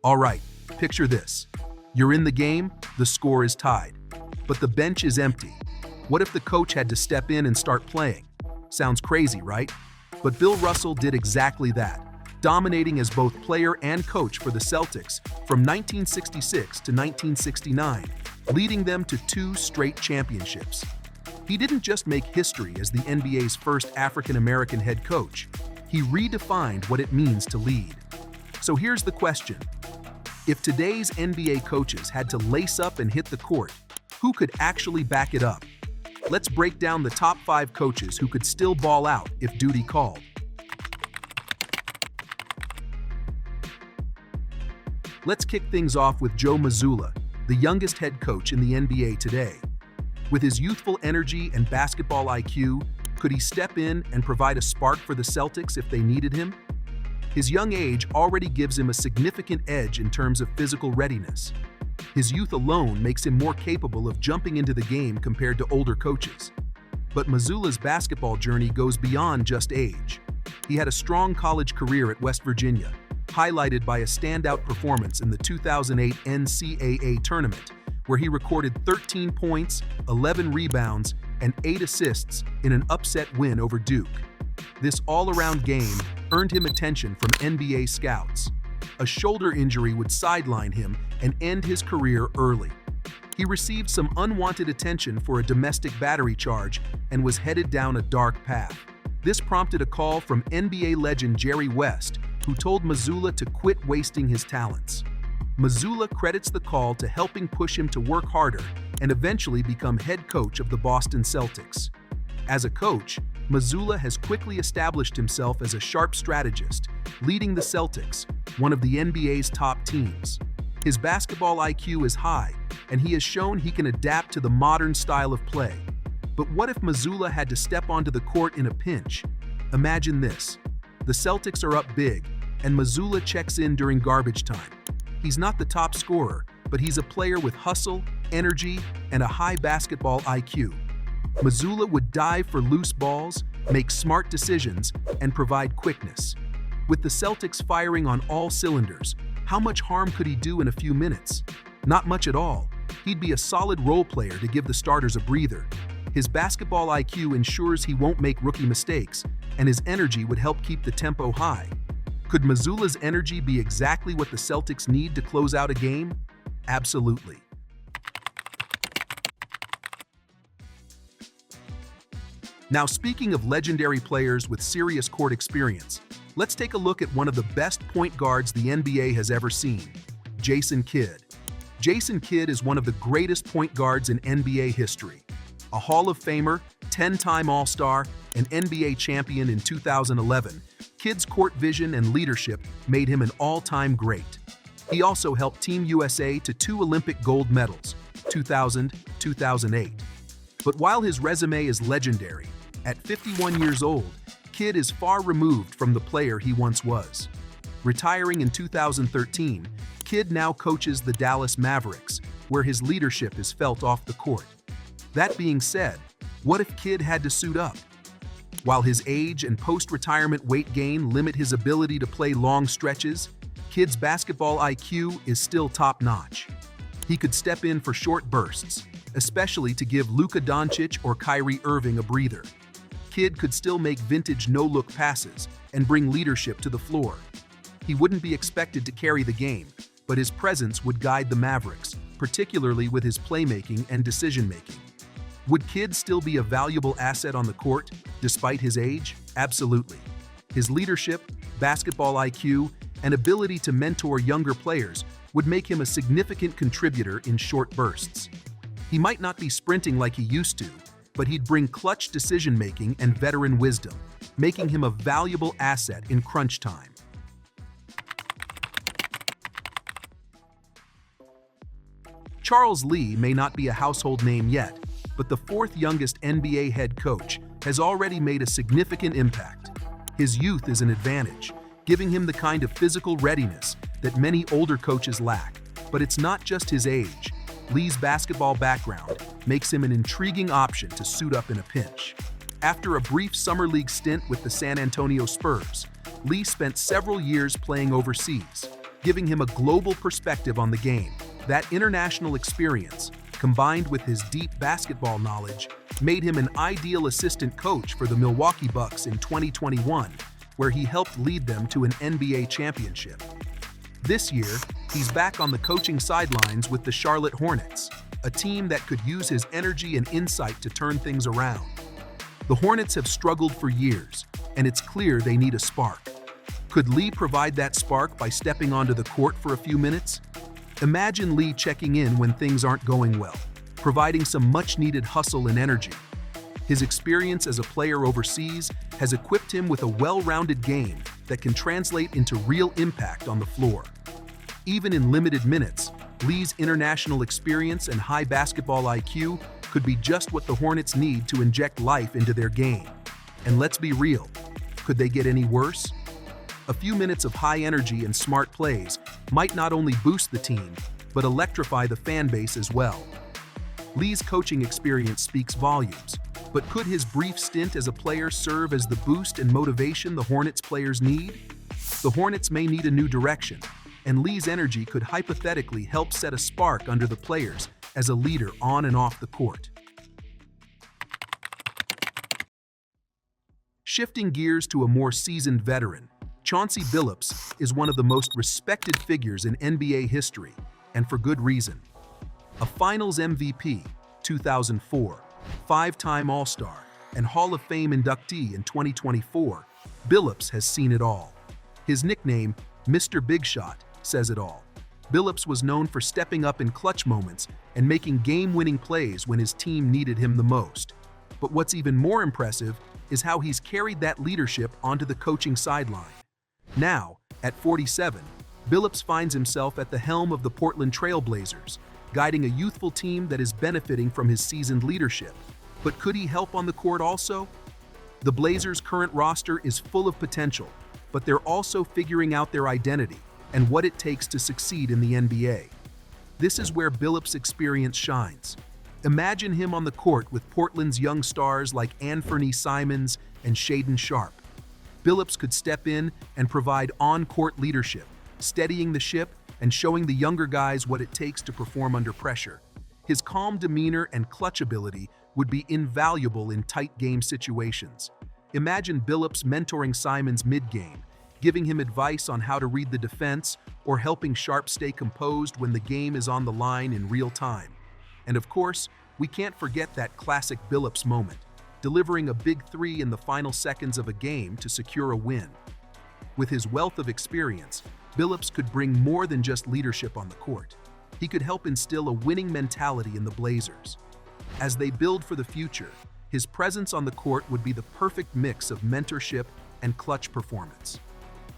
All right, picture this. You're in the game, the score is tied, but the bench is empty. What if the coach had to step in and start playing? Sounds crazy, right? But Bill Russell did exactly that, dominating as both player and coach for the Celtics from 1966 to 1969, leading them to 2 straight championships. He didn't just make history as the NBA's first African-American head coach, he redefined what it means to lead. So here's the question. If today's NBA coaches had to lace up and hit the court, who could actually back it up? Let's break down the top 5 coaches who could still ball out if duty called. Let's kick things off with Joe Mazzulla, the youngest head coach in the NBA today. With his youthful energy and basketball IQ, could he step in and provide a spark for the Celtics if they needed him? His young age already gives him a significant edge in terms of physical readiness. His youth alone makes him more capable of jumping into the game compared to older coaches. But Mazzulla's basketball journey goes beyond just age. He had a strong college career at West Virginia, highlighted by a standout performance in the 2008 NCAA tournament, where he recorded 13 points, 11 rebounds, and 8 assists in an upset win over Duke. This all-around game earned him attention from NBA scouts. A shoulder injury would sideline him and end his career early. He received some unwanted attention for a domestic battery charge and was headed down a dark path. This prompted a call from NBA legend Jerry West, who told Mazzulla to quit wasting his talents. Mazzulla credits the call to helping push him to work harder and eventually become head coach of the Boston Celtics. As a coach, Mazzulla has quickly established himself as a sharp strategist, leading the Celtics, one of the NBA's top teams. His basketball IQ is high, and he has shown he can adapt to the modern style of play. But what if Mazzulla had to step onto the court in a pinch? Imagine this. The Celtics are up big, and Mazzulla checks in during garbage time. He's not the top scorer, but he's a player with hustle, energy, and a high basketball IQ. Mazzulla would dive for loose balls, make smart decisions, and provide quickness. With the Celtics firing on all cylinders, how much harm could he do in a few minutes? Not much at all. He'd be a solid role player to give the starters a breather. His basketball IQ ensures he won't make rookie mistakes, and his energy would help keep the tempo high. Could Mazzulla's energy be exactly what the Celtics need to close out a game? Absolutely. Now, speaking of legendary players with serious court experience, let's take a look at one of the best point guards the NBA has ever seen, Jason Kidd. Jason Kidd is one of the greatest point guards in NBA history. A Hall of Famer, 10-time All-Star, and NBA champion in 2011, Kidd's court vision and leadership made him an all-time great. He also helped Team USA to 2 Olympic gold medals, 2000, 2008. But while his resume is legendary, at 51 years old, Kidd is far removed from the player he once was. Retiring in 2013, Kidd now coaches the Dallas Mavericks, where his leadership is felt off the court. That being said, what if Kidd had to suit up? While his age and post-retirement weight gain limit his ability to play long stretches, Kidd's basketball IQ is still top-notch. He could step in for short bursts, especially to give Luka Doncic or Kyrie Irving a breather. Kidd could still make vintage no-look passes and bring leadership to the floor. He wouldn't be expected to carry the game, but his presence would guide the Mavericks, particularly with his playmaking and decision-making. Would Kidd still be a valuable asset on the court, despite his age? Absolutely. His leadership, basketball IQ, and ability to mentor younger players would make him a significant contributor in short bursts. He might not be sprinting like he used to, but he'd bring clutch decision-making and veteran wisdom, making him a valuable asset in crunch time. Charles Lee may not be a household name yet, but the 4th youngest NBA head coach has already made a significant impact. His youth is an advantage, giving him the kind of physical readiness that many older coaches lack. But it's not just his age. Lee's basketball background makes him an intriguing option to suit up in a pinch. After a brief summer league stint with the San Antonio Spurs, Lee spent several years playing overseas. giving him a global perspective on the game. That international experience, combined with his deep basketball knowledge, made him an ideal assistant coach for the Milwaukee Bucks in 2021, where he helped lead them to an NBA championship. This year, he's back on the coaching sidelines with the Charlotte Hornets, a team that could use his energy and insight to turn things around. The Hornets have struggled for years, and it's clear they need a spark. Could Lee provide that spark by stepping onto the court for a few minutes? Imagine Lee checking in when things aren't going well, providing some much-needed hustle and energy. His experience as a player overseas has equipped him with a well-rounded game that can translate into real impact on the floor. Even in limited minutes, Lee's international experience and high basketball IQ could be just what the Hornets need to inject life into their game. And let's be real, could they get any worse? A few minutes of high energy and smart plays might not only boost the team, but electrify the fan base as well. Lee's coaching experience speaks volumes, but could his brief stint as a player serve as the boost and motivation the Hornets players need? The Hornets may need a new direction, and Lee's energy could hypothetically help set a spark under the players as a leader on and off the court. Shifting gears to a more seasoned veteran, Chauncey Billups is one of the most respected figures in NBA history, and for good reason. A Finals MVP, 2004, five-time All-Star, and Hall of Fame inductee in 2024, Billups has seen it all. His nickname, Mr. Big Shot, says it all. Billups was known for stepping up in clutch moments and making game-winning plays when his team needed him the most. But what's even more impressive is how he's carried that leadership onto the coaching sideline. Now, at 47, Billups finds himself at the helm of the Portland Trail Blazers, guiding a youthful team that is benefiting from his seasoned leadership. But could he help on the court also? The Blazers' current roster is full of potential, but they're also figuring out their identity and what it takes to succeed in the NBA. This is where Billups' experience shines. Imagine him on the court with Portland's young stars like Anthony Simons and Shaedon Sharpe. Billups could step in and provide on-court leadership, steadying the ship and showing the younger guys what it takes to perform under pressure. His calm demeanor and clutch ability would be invaluable in tight game situations. Imagine Billups mentoring Simons mid-game, giving him advice on how to read the defense or helping Sharpe stay composed when the game is on the line in real time. And of course, we can't forget that classic Billups moment, delivering a big three in the final seconds of a game to secure a win. With his wealth of experience, Billups could bring more than just leadership on the court. He could help instill a winning mentality in the Blazers. As they build for the future, his presence on the court would be the perfect mix of mentorship and clutch performance.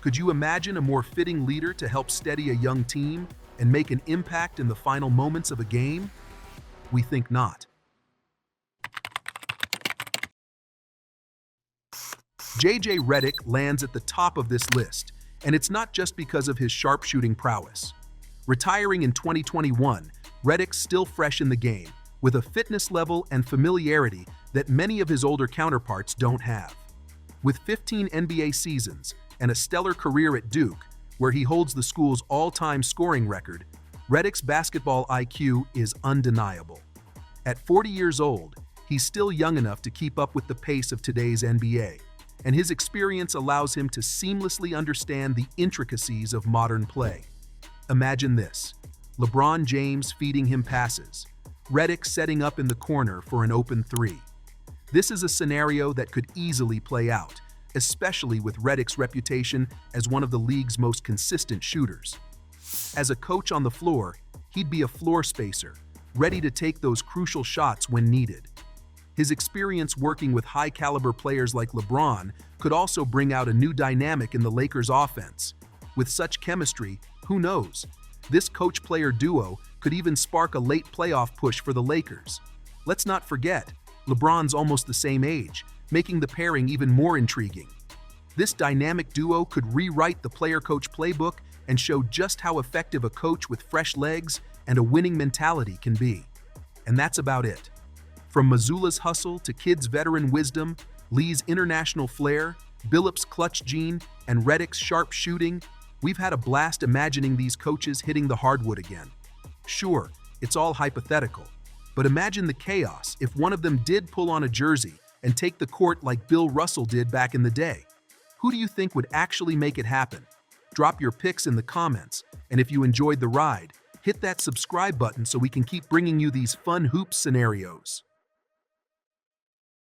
Could you imagine a more fitting leader to help steady a young team and make an impact in the final moments of a game? We think not. JJ Redick lands at the top of this list, and it's not just because of his sharpshooting prowess. Retiring in 2021, Redick's still fresh in the game, with a fitness level and familiarity that many of his older counterparts don't have. With 15 NBA seasons and a stellar career at Duke, where he holds the school's all-time scoring record, Redick's basketball IQ is undeniable. At 40 years old, he's still young enough to keep up with the pace of today's NBA, and his experience allows him to seamlessly understand the intricacies of modern play. Imagine this: LeBron James feeding him passes, Redick setting up in the corner for an open three. This is a scenario that could easily play out, especially with Redick's reputation as one of the league's most consistent shooters. As a coach on the floor, he'd be a floor spacer, ready to take those crucial shots when needed. His experience working with high-caliber players like LeBron could also bring out a new dynamic in the Lakers' offense. With such chemistry, who knows? This coach-player duo could even spark a late playoff push for the Lakers. Let's not forget, LeBron's almost the same age, making the pairing even more intriguing. This dynamic duo could rewrite the player-coach playbook and show just how effective a coach with fresh legs and a winning mentality can be. And that's about it. From Mazzulla's hustle to Kidd's veteran wisdom, Lee's international flair, Billups' clutch gene, and Redick's sharp shooting, We've had a blast imagining these coaches hitting the hardwood again. Sure, it's all hypothetical, but imagine the chaos if one of them did pull on a jersey and take the court like Bill Russell did back in the day. Who do you think would actually make it happen? Drop your picks in the comments, and if you enjoyed the ride, hit that subscribe button so we can keep bringing you these fun hoops scenarios.